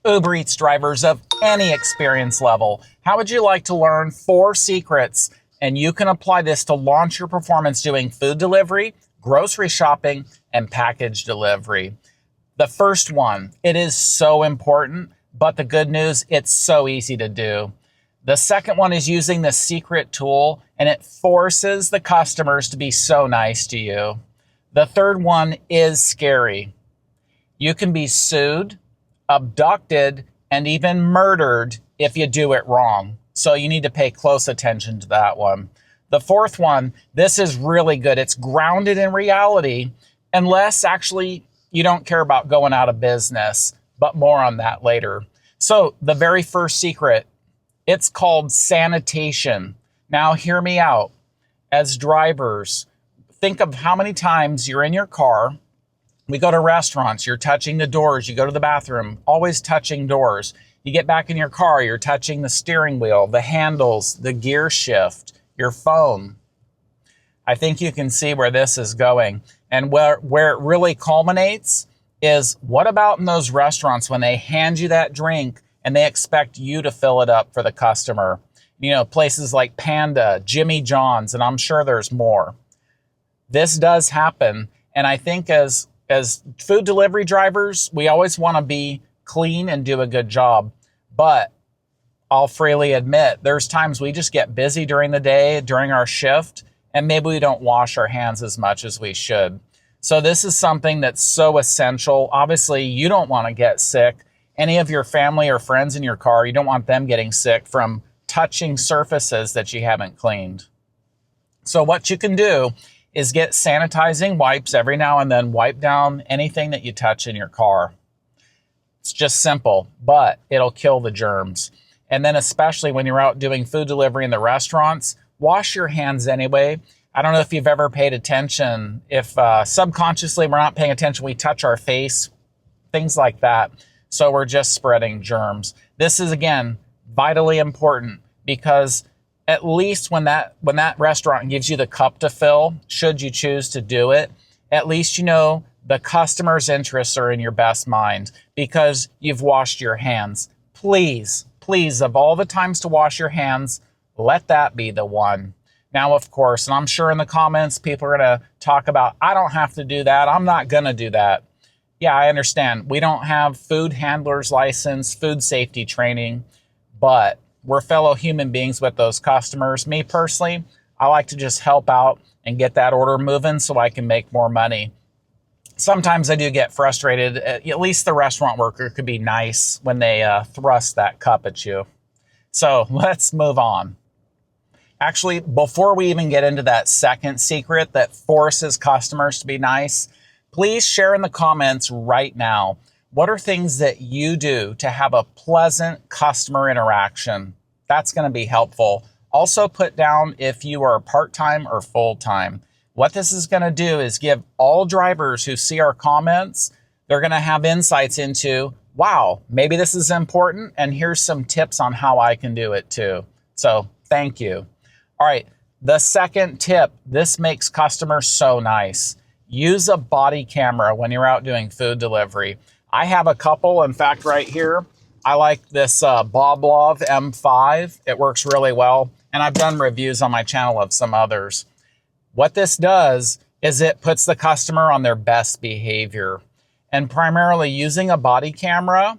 Uber Eats drivers of any experience level. How would you like to learn 4 secrets? And you can apply this to launch your performance doing food delivery, grocery shopping, and package delivery. The first one, it is so important, but the good news, it's so easy to do. The second one is using the secret tool, and it forces the customers to be so nice to you. The third one is scary. You can be sued, abducted, and even murdered if you do it wrong. So you need to pay close attention to that one. The fourth one, this is really good. It's grounded in reality, unless actually you don't care about going out of business, but more on that later. So the very first secret, it's called sanitation. Now hear me out. As drivers, think of how many times you're in your car. We go to restaurants, you're touching the doors, you go to the bathroom, always touching doors. You get back in your car, you're touching the steering wheel, the handles, the gear shift, your phone. I think you can see where this is going. And where it really culminates is, what about in those restaurants when they hand you that drink and they expect you to fill it up for the customer? You know, places like Panda, Jimmy John's, and I'm sure there's more. This does happen. And I think as food delivery drivers, we always want to be clean and do a good job. But I'll freely admit, there's times we just get busy during the day, during our shift, and maybe we don't wash our hands as much as we should. So this is something that's so essential. Obviously, you don't want to get sick. Any of your family or friends in your car, you don't want them getting sick from touching surfaces that you haven't cleaned. So what you can do is get sanitizing wipes every now and then, wipe down anything that you touch in your car. It's just simple, but it'll kill the germs. And then especially when you're out doing food delivery in the restaurants, wash your hands anyway. I don't know if you've ever paid attention. If subconsciously we're not paying attention, we touch our face, things like that. So we're just spreading germs. This is, again, vitally important, because at least when that restaurant gives you the cup to fill, should you choose to do it, at least you know the customer's interests are in your best mind because you've washed your hands. Please, of all the times to wash your hands, let that be the one. Now, of course, and I'm sure in the comments, people are going to talk about, I don't have to do that. I'm not going to do that. Yeah, I understand. We don't have food handler's license, food safety training, but we're fellow human beings with those customers. Me personally, I like to just help out and get that order moving so I can make more money. Sometimes I do get frustrated. At least the restaurant worker could be nice when they thrust that cup at you. So let's move on. Actually, before we even get into that second secret that forces customers to be nice, please share in the comments right now, what are things that you do to have a pleasant customer interaction? That's going to be helpful. Also put down if you are part-time or full-time. What this is going to do is give all drivers who see our comments, they're going to have insights into, wow, maybe this is important, and here's some tips on how I can do it too. So thank you. All right, the second tip, this makes customers so nice. Use a body camera when you're out doing food delivery. I have a couple, in fact, right here. I like this Boblov M5. It works really well, and I've done reviews on my channel of some others. What this does is it puts the customer on their best behavior. And primarily using a body camera,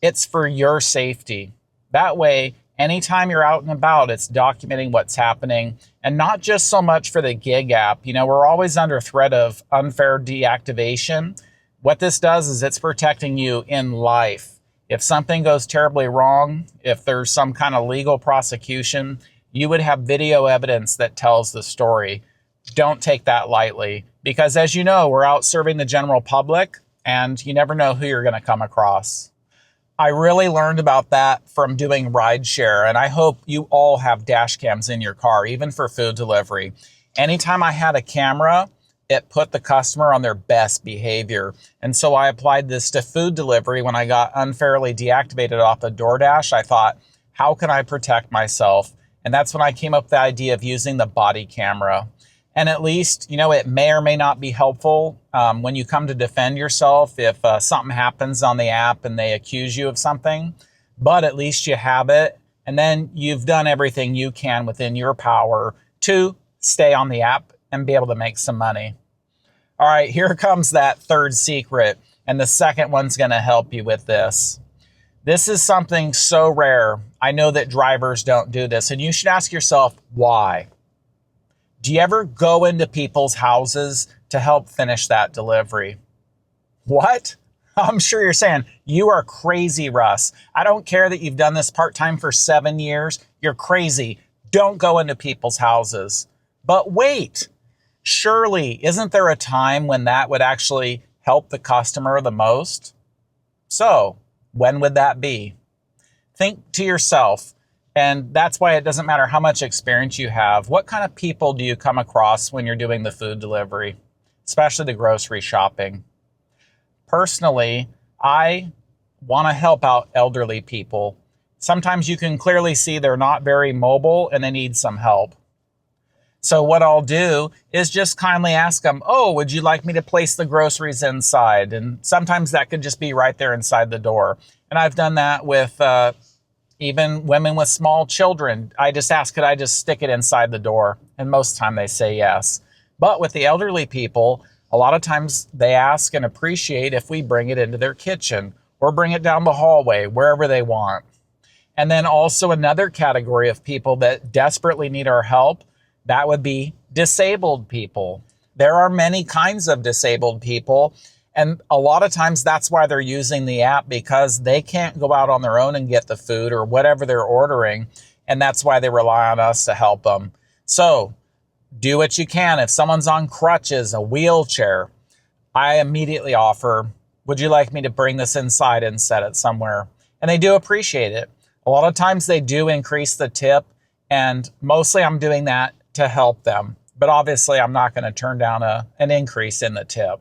it's for your safety. That way, anytime you're out and about, it's documenting what's happening, and not just so much for the gig app. You know, we're always under threat of unfair deactivation. What this does is it's protecting you in life. If something goes terribly wrong, if there's some kind of legal prosecution, you would have video evidence that tells the story. Don't take that lightly, because as you know, we're out serving the general public, and you never know who you're going to come across. I really learned about that from doing rideshare, and I hope you all have dash cams in your car, even for food delivery. Anytime I had a camera, it put the customer on their best behavior. And so I applied this to food delivery. When I got unfairly deactivated off of DoorDash, I thought, how can I protect myself? And that's when I came up with the idea of using the body camera. And at least, it may or may not be helpful when you come to defend yourself if something happens on the app and they accuse you of something. But at least you have it. And then you've done everything you can within your power to stay on the app and be able to make some money. All right, here comes that third secret. And the second one's going to help you with this. This is something so rare. I know that drivers don't do this. And you should ask yourself, why? Do you ever go into people's houses to help finish that delivery? What? I'm sure you're saying, you are crazy, Russ. I don't care that you've done this part-time for 7 years. You're crazy. Don't go into people's houses. But wait, surely isn't there a time when that would actually help the customer the most? So, when would that be? Think to yourself. And that's why it doesn't matter how much experience you have. What kind of people do you come across when you're doing the food delivery, especially the grocery shopping? Personally, I want to help out elderly people. Sometimes you can clearly see they're not very mobile and they need some help. So what I'll do is just kindly ask them, would you like me to place the groceries inside? And sometimes that could just be right there inside the door. And I've done that with even women with small children. I just ask, could I just stick it inside the door? And most of the time they say yes. But with the elderly people, a lot of times they ask and appreciate if we bring it into their kitchen or bring it down the hallway, wherever they want. And then also another category of people that desperately need our help, that would be disabled people. There are many kinds of disabled people. And a lot of times that's why they're using the app, because they can't go out on their own and get the food or whatever they're ordering. And that's why they rely on us to help them. So do what you can. If someone's on crutches, a wheelchair, I immediately offer, would you like me to bring this inside and set it somewhere? And they do appreciate it. A lot of times they do increase the tip, and mostly I'm doing that to help them. But obviously I'm not going to turn down an increase in the tip.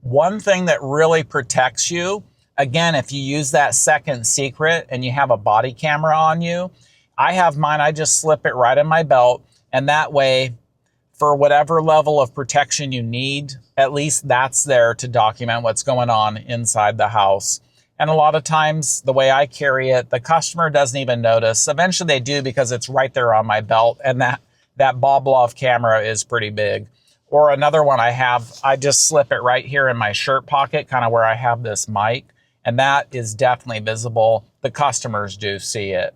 One thing that really protects you, again, if you use that second secret and you have a body camera on you, I have mine, I just slip it right in my belt. And that way, for whatever level of protection you need, at least that's there to document what's going on inside the house. And a lot of times, the way I carry it, the customer doesn't even notice. Eventually they do, because it's right there on my belt. And that Boblov camera is pretty big. Or another one I just slip it right here in my shirt pocket, kind of where I have this mic. And that is definitely visible. The customers do see it.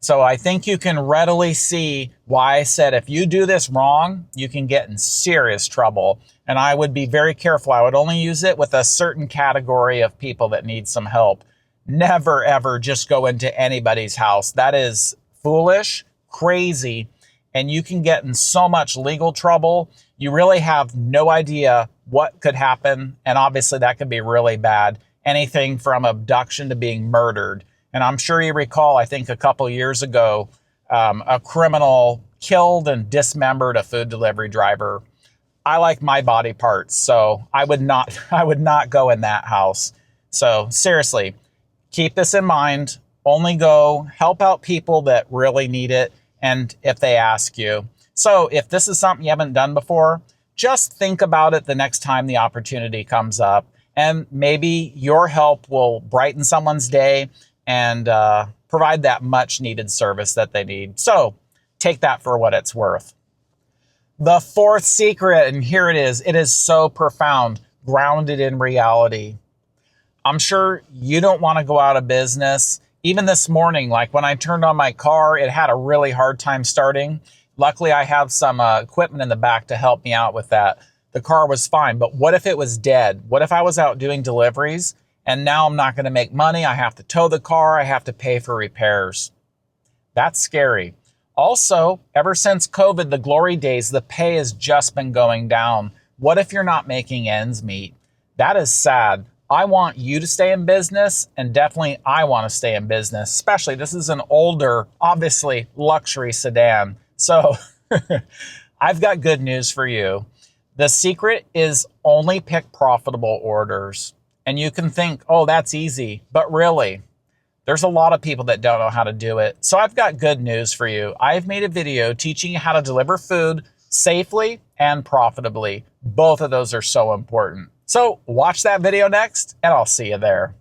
So I think you can readily see why I said if you do this wrong, you can get in serious trouble. And I would be very careful. I would only use it with a certain category of people that need some help. Never, ever just go into anybody's house. That is foolish, crazy, and you can get in so much legal trouble. You really have no idea what could happen. And obviously that could be really bad. Anything from abduction to being murdered. And I'm sure you recall, I think a couple years ago, a criminal killed and dismembered a food delivery driver. I like my body parts, so I would not go in that house. So seriously, keep this in mind. Only go help out people that really need it. And if they ask you. So if this is something you haven't done before, just think about it the next time the opportunity comes up. And maybe your help will brighten someone's day and provide that much needed service that they need. So take that for what it's worth. The fourth secret, and here it is so profound, grounded in reality. I'm sure you don't want to go out of business. Even this morning, like when I turned on my car, it had a really hard time starting. Luckily, I have some equipment in the back to help me out with that. The car was fine, but what if it was dead? What if I was out doing deliveries and now I'm not going to make money? I have to tow the car. I have to pay for repairs. That's scary. Also, ever since COVID, the glory days, the pay has just been going down. What if you're not making ends meet? That is sad. I want you to stay in business, and definitely I want to stay in business, especially this is an older, obviously luxury sedan. So I've got good news for you. The secret is only pick profitable orders. And you can think, oh, that's easy. But really, There's a lot of people that don't know how to do it. So I've got good news for you. I've made a video teaching you how to deliver food safely and profitably. Both of those are so important. So watch that video next, and I'll see you there.